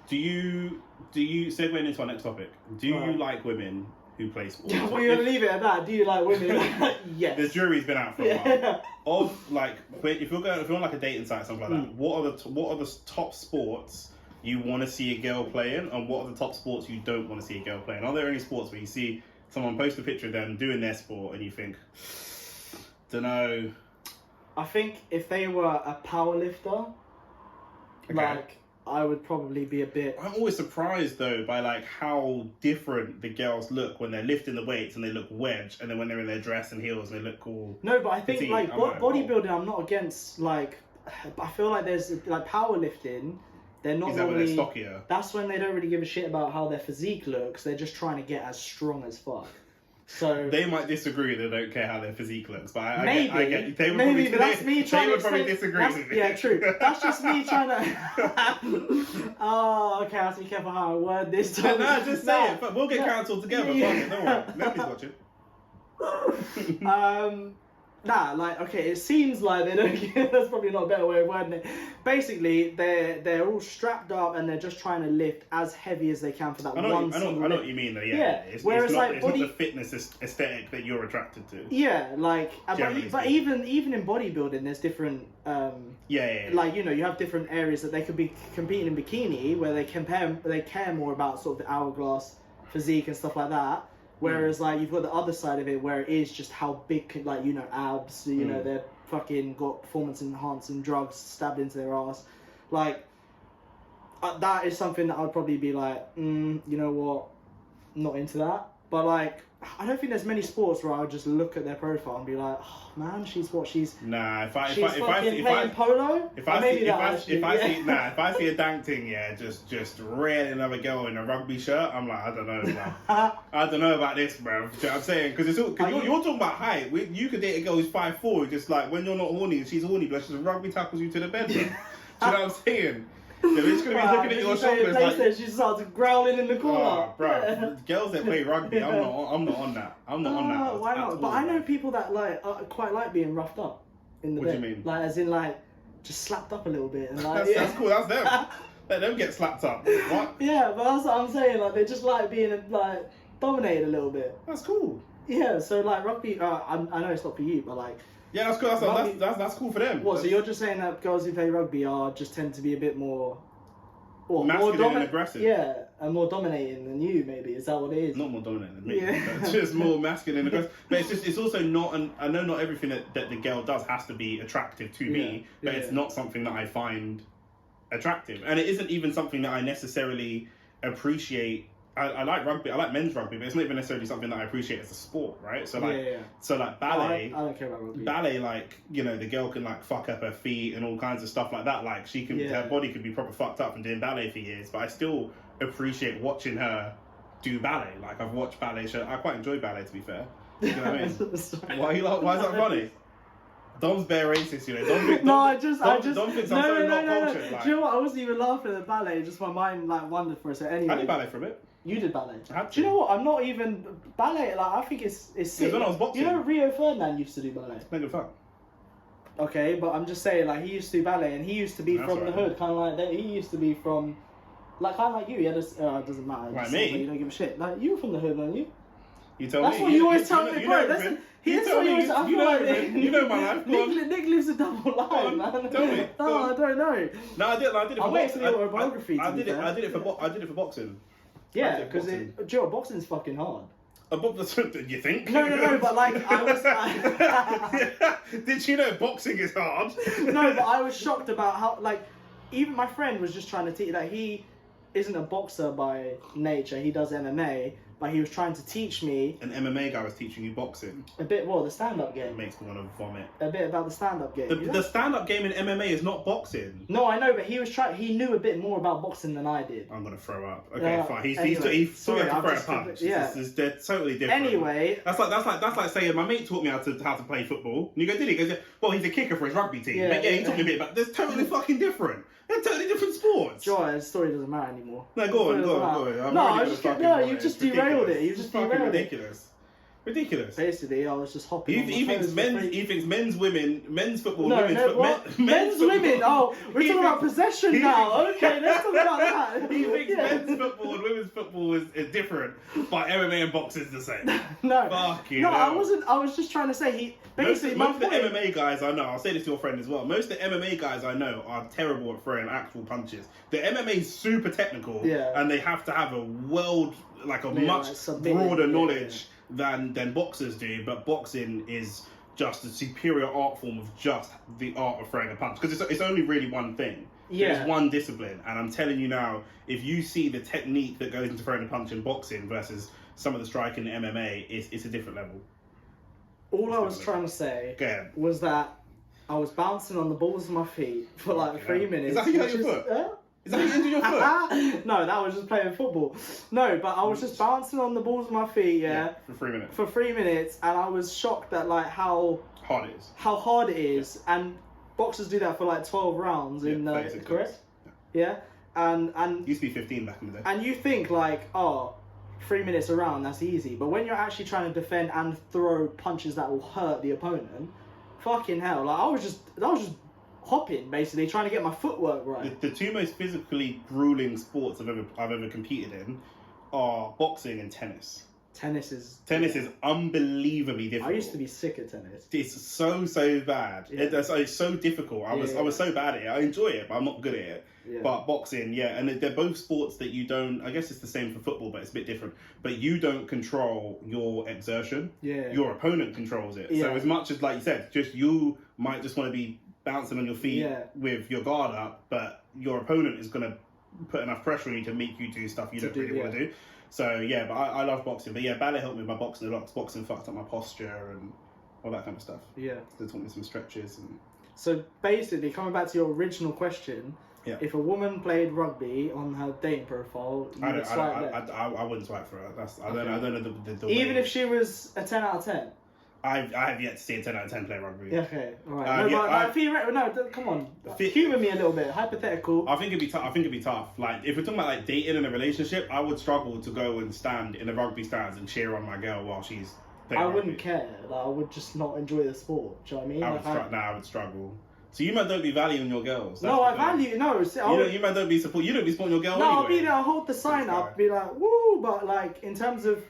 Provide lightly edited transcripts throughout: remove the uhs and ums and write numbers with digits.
Do you segueing into our next topic? Do you like women who play sports? We're gonna leave it at that. Do you like women? Yes. The jury's been out for a while. Of like, if you're on like a dating site, something like that, what are the top sports you want to see a girl playing, and what are the top sports you don't want to see a girl playing? Are there any sports where you see someone post a picture of them doing their sport and you think, don't know? I think if they were a power lifter, like, I would probably be a bit... I'm always surprised though by like how different the girls look when they're lifting the weights and they look wedge, and then when they're in their dress and heels they look cool. No, but I think petite. like bodybuilding, I'm not against. Like, I feel like there's like powerlifting. They're not normally. They're stockier. That's when they don't really give a shit about how their physique looks. They're just trying to get as strong as fuck. So they might disagree. They don't care how their physique looks, but I get. They would maybe, probably, but that's me trying to probably disagree with me. Yeah, true. That's just me trying to. Oh, okay. I have to be careful how I word this. No, just say it. But we'll get cancelled together. Yeah. Don't worry. Nobody's watching. Like, okay, it seems like they don't. That's probably not a better way of wording it. Basically, they're all strapped up and they're just trying to lift as heavy as they can for that I know one. I know what you mean though. Yeah. Whereas it's not the fitness aesthetic that you're attracted to. Yeah, like, but even in bodybuilding, there's different. Like, you know, you have different areas that they could be competing in bikini where they care more about sort of the hourglass physique and stuff like that. Whereas, like, you've got the other side of it where it is just how big, like, you know, abs, you know, they're fucking got performance-enhancing drugs stabbed into their ass. Like, that is something that I'd probably be like, you know what, not into that. But, like, I don't think there's many sports where I would just look at their profile and be like, oh, man, she's Nah, if I polo. If I see a dank thing, just railing another girl in a rugby shirt, I'm like, I don't know, bro. I don't know about this, bro. You know what I'm saying? Because you're talking about height. You could date a girl who's 5'4", just like when you're not horny and she's horny, but she just rugby tackles you to the bed. Do you know what I'm saying? They're just gonna be looking at your shoulders like she starts growling in the corner. Oh, bro, girls that play rugby, I'm not on that. I'm not on that. Why not? But I know people that like quite like being roughed up in the bed. What do you mean? Like, as in, like, just slapped up a little bit and like. That's cool. That's them. Let them get slapped up. What? Yeah, but that's what I'm saying. Like, they just like being like dominated a little bit. That's cool. Yeah. So like rugby, I know it's not for you, but like. Yeah, that's cool. That's cool for them. What? So you're just saying that girls who play rugby just tend to be a bit more, masculine and aggressive. Yeah, and more dominating than you. Maybe is that what it is? Not more dominating than me. Yeah. But just more masculine and aggressive. But it's also not. I know not everything that the girl does has to be attractive to me, but it's not something that I find attractive, and it isn't even something that I necessarily appreciate. I like rugby. I like men's rugby, but it's not even necessarily something that I appreciate as a sport, right? So like, so like ballet. I don't care about rugby. Ballet, like, you know, the girl can like fuck up her feet and all kinds of stuff like that. Like, she can, her body could be proper fucked up from doing ballet for years. But I still appreciate watching her do ballet. Like, I've watched ballet show. I quite enjoy ballet, to be fair. You know what I mean? Why is that funny? Dom's bare racist, you know. Dom thinks I'm so not cultured. Like. Do you know what? I wasn't even laughing at the ballet. Just my mind like wandered for a second. Anyway, I did ballet for a bit. You did ballet. Do you know what? I'm not even ballet. Like, I think it's sick. When I was boxing. You know, Rio Ferdinand used to do ballet. No good fun. Okay, but I'm just saying, like, he used to do ballet, and he used to be from the hood, kind of like that. He used to be from, like, kind of like you. He had a. It doesn't matter. Like me. You don't give a shit. Like, you were from the hood, weren't you? You tell me. That's what you always tell me, bro. You know my life. Nick lives a double life, man. Tell me. No, I don't know. No, I did it for boxing. I'm waiting for the autobiography. I did it for boxing. Yeah, because Joe, boxing's fucking hard. You think? No, but like, I was... Did you know boxing is hard? No, but I was shocked about how, like, even my friend was just trying to teach, like, he isn't a boxer by nature, he does MMA, but he was trying to teach me... An MMA guy was teaching you boxing? A bit, the stand-up game. It makes me want to vomit. A bit about the stand-up game. The stand-up game in MMA is not boxing. No, I know, but he knew a bit more about boxing than I did. I'm going to throw up. Okay, fine. He's throw a punch. Yeah. They're totally different. Anyway... That's like saying, my mate taught me how to play football. And you go, did he? He goes, well, he's a kicker for his rugby team. Yeah, he taught me a bit, but they're totally fucking different. They're totally different sports. Joy, the story doesn't matter anymore. No, go on. You just derailed it. You just derailed ridiculous. Ridiculous. Basically, I was just hopping. He thinks men's football, men's women. Oh, we're talking about possession now. Okay, let's talk about that. He thinks men's football and women's football is different, but MMA and boxing is the same. No, fuck you. No, I wasn't. I was just trying to say he basically. Most of the MMA guys I know, I'll say this to your friend as well. Most of the MMA guys I know are terrible at throwing actual punches. The MMA is super technical, and they have to have a much broader knowledge than boxers do, but boxing is just a superior art form of just the art of throwing a punch, because it's only really one thing. It's one discipline, and I'm telling you now, if you see the technique that goes into throwing a punch in boxing versus some of the striking in MMA, it's a different level. All I was trying to say was that I was bouncing on the balls of my feet for like 3 minutes. Is that how you hurt your foot? Is that how you injured your foot? No, that was just playing football. No, but I was just bouncing on the balls of my feet, for 3 minutes. For 3 minutes, and I was shocked at like how hard it is. How hard it is, and boxers do that for like 12 rounds correct? Yeah, and it used to be 15 back in the day. And you think like, 3 minutes a round, that's easy. But when you're actually trying to defend and throw punches that will hurt the opponent, fucking hell! Like I was just hopping, basically trying to get my footwork right. The two most physically grueling sports I've ever competed in are boxing and tennis. Tennis is unbelievably difficult. I used to be sick at tennis. It's so bad. Yeah. It's so difficult. I was so bad at it. I enjoy it, but I'm not good at it. Yeah. But boxing, and they're both sports that you don't. I guess it's the same for football, but it's a bit different. But you don't control your exertion. Yeah. Your opponent controls it. Yeah. So as much as, like you said, you might just want to be bouncing on your feet with your guard up, but your opponent is going to put enough pressure on you to make you do stuff you don't really want to do. So but I love boxing. But ballet helped me with my boxing a lot. Boxing fucked up my posture and all that kind of stuff. Yeah. They taught me some stretches. And so basically, coming back to your original question, if a woman played rugby on her dating profile, you would swipe left. I wouldn't swipe for her. I don't know the even if she was a 10 out of 10. I have yet to see a 10 out of 10 play rugby. Okay, alright. Come on. Humour me a little bit. Hypothetical. I think it'd be tough. Like, if we're talking about like dating and a relationship, I would struggle to go and stand in the rugby stands and cheer on my girl while she's playing rugby. Wouldn't care. Like, I would just not enjoy the sport. Do you know what I mean? I would struggle. So you might don't be valuing your girls. No, I value. No, you might don't be support. You don't be supporting your girl. No, anyway. I'll be there. I'll hold the sign up. Be like, woo! But like in terms of,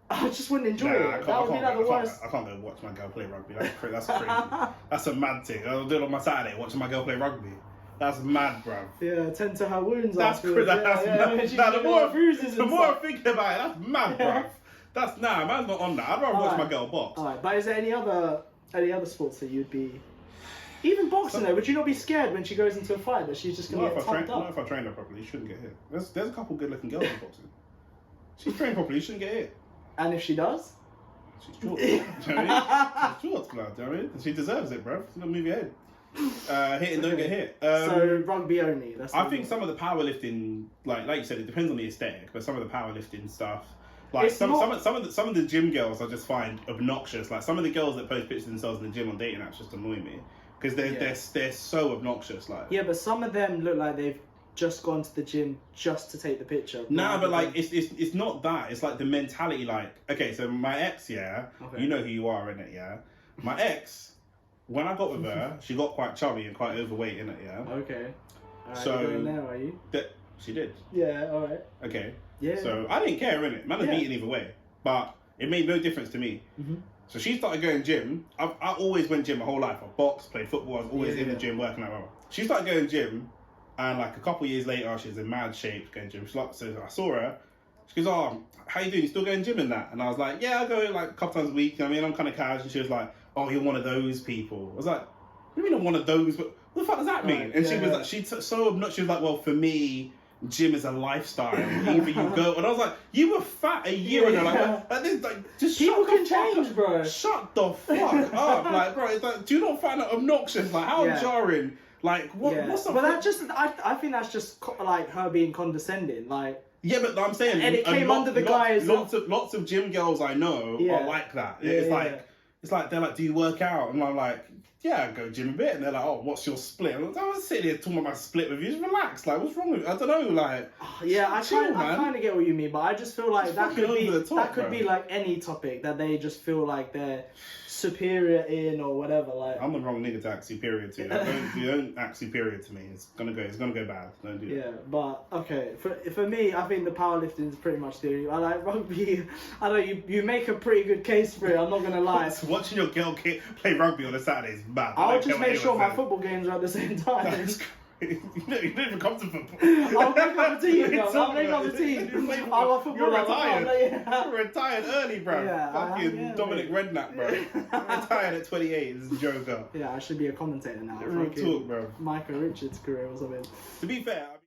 I just wouldn't enjoy it. That would be like the worst. I can't go watch my girl play rugby. That's crazy. That's a mad thing. I'll do it on my Saturday, watching my girl play rugby. That's mad, bruv. Yeah, tend to her wounds. That's crazy. The more I'm thinking about it, that's mad, bruv. That's man's not on that. I'd rather watch my girl box. Alright, but is there any other sports that you'd be? Even boxing though, would you not be scared when she goes into a fight that she's just going to get tucked up? Not if I train her properly, she shouldn't get hit. There's a couple good looking girls in boxing. She's trained properly, she shouldn't get hit. And if she does? She's short. Do you know what I mean? She's short, blood. Do you know what I mean? She deserves it, bro. She's not move your head. Hit and don't get hit. So rugby only. I think some of the powerlifting, like you said, it depends on the aesthetic, but some of the powerlifting stuff, like some of the gym girls I just find obnoxious. Like some of the girls that post pictures of themselves in the gym on dating apps just annoy me. Because they're so obnoxious, like. Yeah, but some of them look like they've just gone to the gym just to take the picture. Nah, but like it's not that. It's like the mentality. Like, okay, so my ex, you know who you are, innit? Yeah, my ex. When I got with her, she got quite chubby and quite overweight, innit? Yeah. Okay. So you're going there, are you? She did. Yeah. All right. Okay. Yeah. So I didn't care, innit? Man was beaten either way, but it made no difference to me. Mm-hmm. So she started going gym. I always went gym my whole life. I boxed, played football. I was always in the gym working out. She started going gym, and like a couple years later, she's in mad shape going gym. So I saw her. She goes, "Oh, how you doing? You still going gym in that?" And I was like, "Yeah, I go like a couple times a week. You know what I mean, I'm kind of casual." And she was like, "Oh, you're one of those people." I was like, "What do you mean I'm one of those? But what the fuck does that mean?" And she was like, so obnoxious. She was like, "Well, for me, gym is a lifestyle. Either you go," and I was like, "You were fat a year ago. Like this, like just people can change, bro. Shut the fuck up, like, bro. It's like, do you not find that obnoxious? Like, how jarring? Like, what's the? But that just, I think that's just like her being condescending, like. Yeah, but I'm saying, and it came under the guise. Lots of gym girls I know are like that. It's it's like they're like, do you work out? And I'm like, yeah, I go gym a bit. And they're like, oh, what's your split? I'm like, I was sitting here talking about my split with you. Just relax. Like, what's wrong with you? I don't know. Like, yeah, I kind of get what you mean, but I just feel like that could be like any topic that they just feel like they're superior in or whatever. Like, I'm the wrong nigga to act superior to. You don't act superior to me. It's gonna go bad. Don't do that. Yeah, but okay. For me, I think the powerlifting is pretty much the. I like rugby. I know you make a pretty good case for it. I'm not gonna lie. Watching your girl play rugby on a Saturday is bad. I'll just make sure my football games are at the same time. That's you don't even come to football. I'll make up a team. I'll make up a team. You're retired. You're retired early, bro. Yeah, fucking Dominic Redknapp, bro. Retired at 28 as a joker. Yeah, I should be a commentator now. Real talk, bro. Michael Richards' career or something. To be fair.